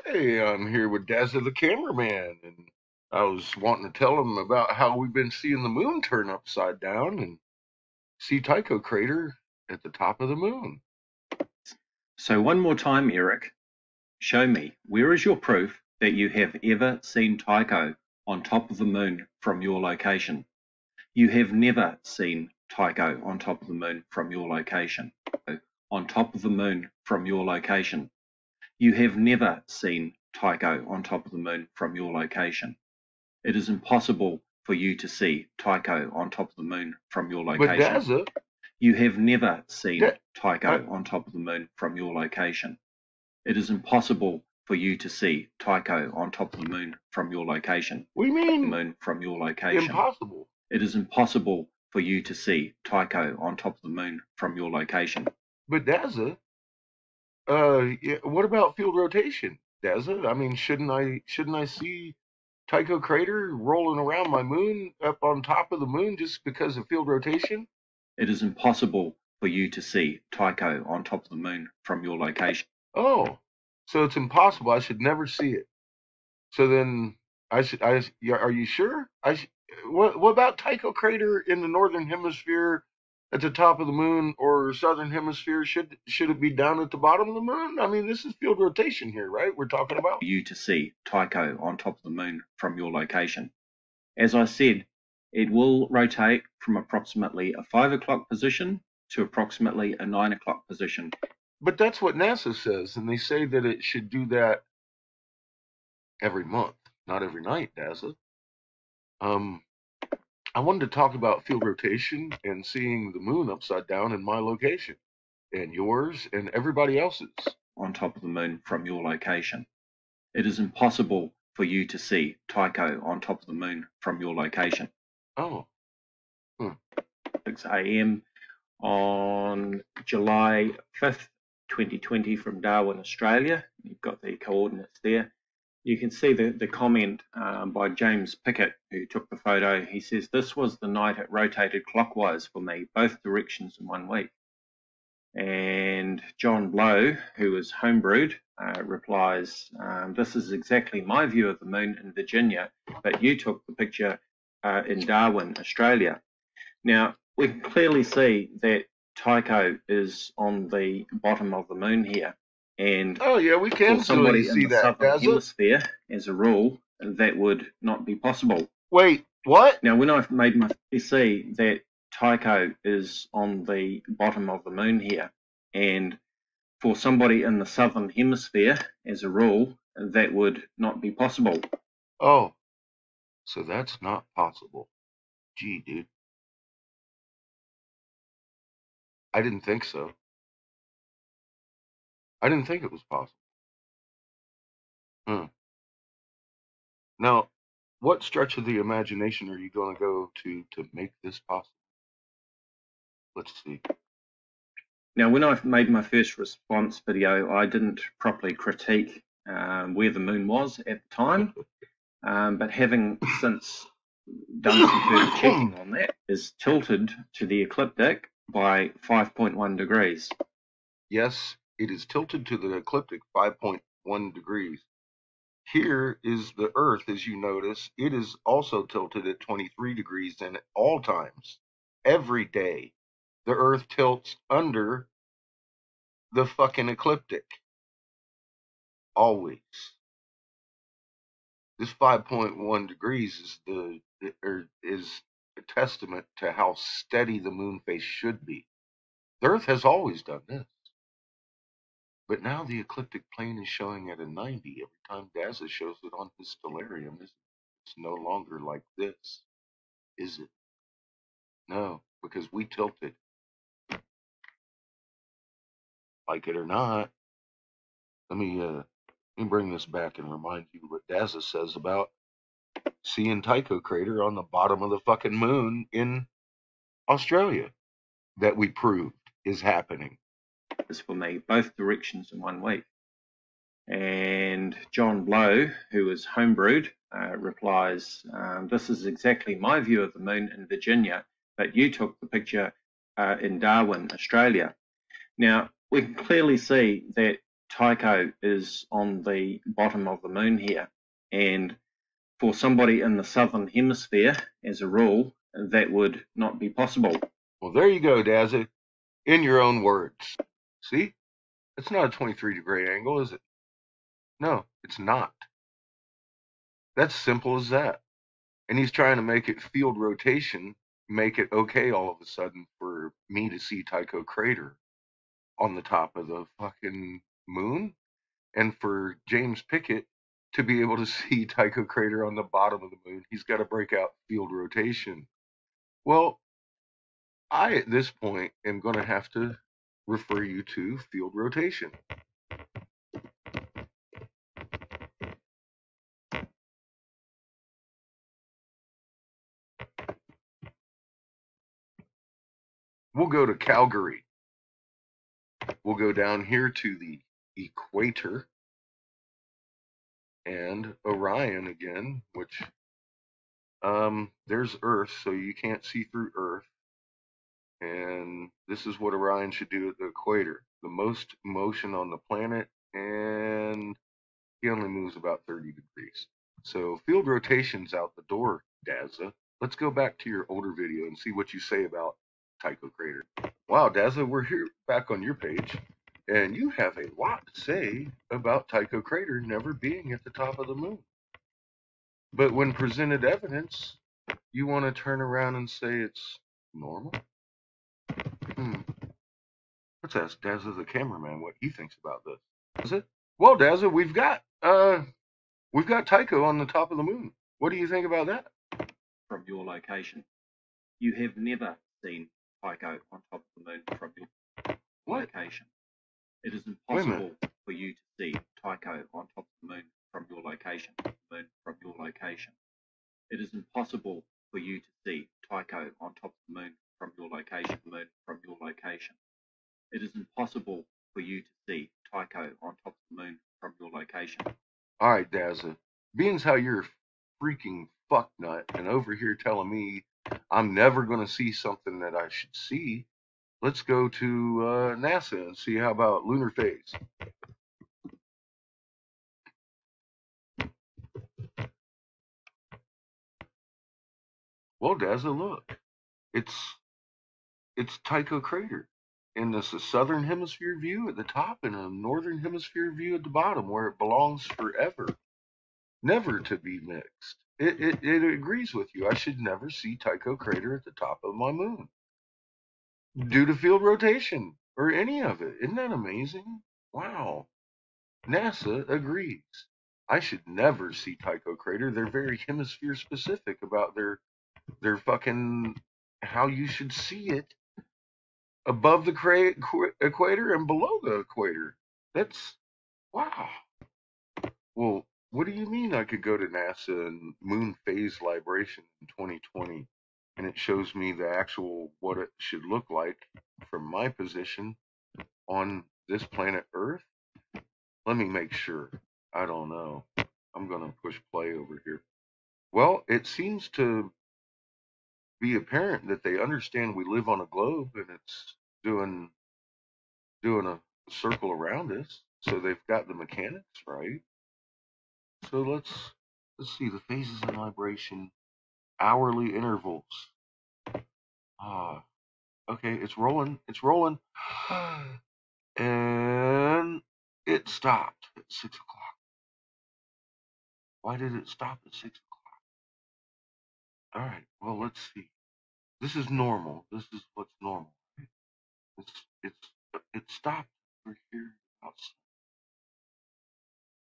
Hey, I'm here with Dazza the cameraman, and I was wanting to tell him about how we've been seeing the moon turn upside down and see Tycho crater at the top of the moon. So one more time, Eric, show me, where is your proof that you have ever seen Tycho on top of the moon from your location? You have never seen Tycho on top of the moon from your location. On top of the moon from your location. You have never seen Tycho on top of the moon from your location. It is impossible for you to see Tycho on top of the moon from your But location. Dazza, You have never seen that I, Tycho on top of the moon from your location. It is impossible for you to see Tycho on top of the moon from your location. we mean Moon from your location. impossible. It is impossible for you to see Tycho on top of the moon from your location. But Dazza, yeah, what about field rotation, Dazza? I mean, shouldn't I see Tycho crater rolling around my moon up on top of the moon just because of field rotation? It is impossible for you to see Tycho on top of the moon from your location. Oh, so it's impossible. I should never see it. So then yeah, are you sure? What about Tycho crater in the northern hemisphere at the top of the moon or southern hemisphere? Should it be down at the bottom of the moon? I mean, this is field rotation here, right? We're talking about. For you to see Tycho on top of the moon from your location. As I said, it will rotate from approximately a 5 o'clock position to approximately a 9 o'clock position. But that's what NASA says, and they say that it should do that every month, not every night, does it? Um, I wanted to talk about field rotation and seeing the moon upside down in my location and yours and everybody else's. On top of the moon from your location. It is impossible for you to see Tycho on top of the moon from your location. Oh, 6 a.m. on July 5th, 2020 from Darwin, Australia. You've got the coordinates there. You can see the comment by James Pickett, who took the photo. He says, "This was the night it rotated clockwise for me, both directions in 1 week." And John Blow, who is homebrewed, replies, "This is exactly my view of the moon in Virginia, but you took the picture in Darwin, Australia." Now, we can clearly see that Tycho is on the bottom of the moon here. And oh yeah, we for can clearly somebody in see the that, southern does it? hemisphere, as a rule, that would not be possible. Wait, what? Now, when I've made my see that Tycho is on the bottom of the moon here, and for somebody in the southern hemisphere, as a rule, that would not be possible. Oh, so that's not possible. Gee, dude, I didn't think so. I didn't think it was possible. Hmm. Now, what stretch of the imagination are you going to go to make this possible? Let's see. Now, when I made my first response video, I didn't properly critique where the moon was at the time, but having since done some further checking on that, is tilted to the ecliptic by 5.1 degrees. Yes, it is tilted to the ecliptic 5.1 degrees. Here is the Earth, as you notice. It is also tilted at 23 degrees, and at all times, every day, the Earth tilts under the fucking ecliptic. Always. This 5.1 degrees is a testament to how steady the moon face should be. The Earth has always done this. But now the ecliptic plane is showing at a 90 every time Dazza shows it on his stellarium. It's no longer like this, is it? No, because we tilted. Like it or not. Let me bring this back and remind you what Dazza says about seeing Tycho crater on the bottom of the fucking moon in Australia that we proved is happening. Is for me, both directions in 1 week. And John Blow, who is homebrewed, replies, "This is exactly my view of the moon in Virginia, but you took the picture in Darwin, Australia." Now, we can clearly see that Tycho is on the bottom of the moon here, and for somebody in the southern hemisphere, as a rule, that would not be possible. Well, there you go, Dazza. In your own words. See? It's not a 23-degree angle, is it? No, it's not. That's simple as that. And he's trying to make it field rotation, make it okay all of a sudden for me to see Tycho crater on the top of the fucking moon, and for James Pickett to be able to see Tycho crater on the bottom of the moon. He's got to break out field rotation. Well, I, at this point, am going to have to refer you to field rotation. We'll go to Calgary. We'll go down here to the equator and Orion again, which there's Earth, so you can't see through Earth. And this is what Orion should do at the equator. The most motion on the planet, and he only moves about 30 degrees. So field rotation's out the door, Dazza. Let's go back to your older video and see what you say about Tycho crater. Wow, Dazza, we're here back on your page, and you have a lot to say about Tycho crater never being at the top of the moon. But when presented evidence, you want to turn around and say it's normal? Let's ask Dazza the cameraman what he thinks about this. Is it? Well, Dazza, we've got Tycho on the top of the moon. What do you think about that? From your location, you have never seen Tycho on top of the moon from your location. It is impossible for you to see Tycho on top of the moon from your location. From your location. It is impossible for you to see Tycho on top of the moon from your location. From your location. It is impossible for you to see Tycho on top of the moon from your location. All right, Dazza. Being as how you're a freaking fucknut and over here telling me I'm never going to see something that I should see, let's go to NASA and see how about lunar phase. Well, Dazza, look. It's Tycho crater. And it's a southern hemisphere view at the top and a northern hemisphere view at the bottom, where it belongs forever, never to be mixed. It agrees with you. I should never see Tycho crater at the top of my moon due to field rotation or any of it. Isn't that amazing? Wow. NASA agrees. I should never see Tycho crater. They're very hemisphere specific about their fucking how you should see it above the equator and below the equator. That's wow. Well, what do you mean I could go to NASA and moon phase libration in 2020 and it shows me the actual what it should look like from my position on this planet Earth? Let me make sure. I don't know. I'm going to push play over here. Well, it seems to be apparent that they understand we live on a globe and it's doing a circle around us. So they've got the mechanics right. So let's see the phases of vibration, hourly intervals. Okay, it's rolling. It's rolling. And it stopped at 6 o'clock. Why did it stop at 6 o'clock? All right, well, let's see. This is normal. This is what's normal. It stopped over here.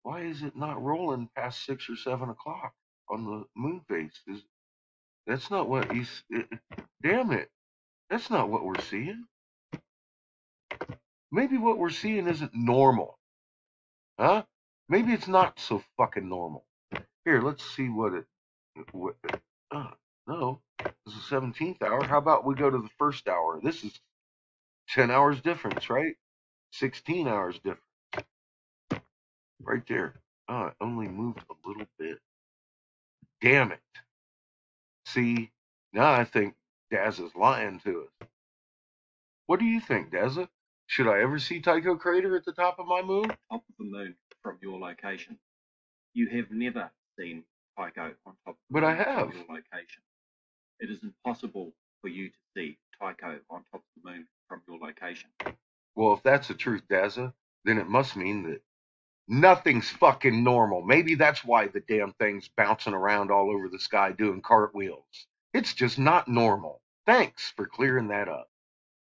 Why is it not rolling past 6 or 7 o'clock on the moon phase? That's not what he's. Damn it! That's not what we're seeing. Maybe what we're seeing isn't normal. Huh? Maybe it's not so fucking normal. Here, let's see what no, this is the 17th hour. How about we go to the first hour? This is 10 hours difference, right? 16 hours difference. Right there. Oh, it only moved a little bit. Damn it. See, now I think Dazza's lying to us. What do you think, Dazza? Should I ever see Tycho crater at the top of my moon? Top of the moon from your location. You have never seen Tycho on top of the But I moon have. from your location. It is impossible for you to see Tycho on top of the moon from your location. Well, if that's the truth, Dazza, then it must mean that nothing's fucking normal. Maybe that's why the damn thing's bouncing around all over the sky doing cartwheels. It's just not normal. Thanks for clearing that up.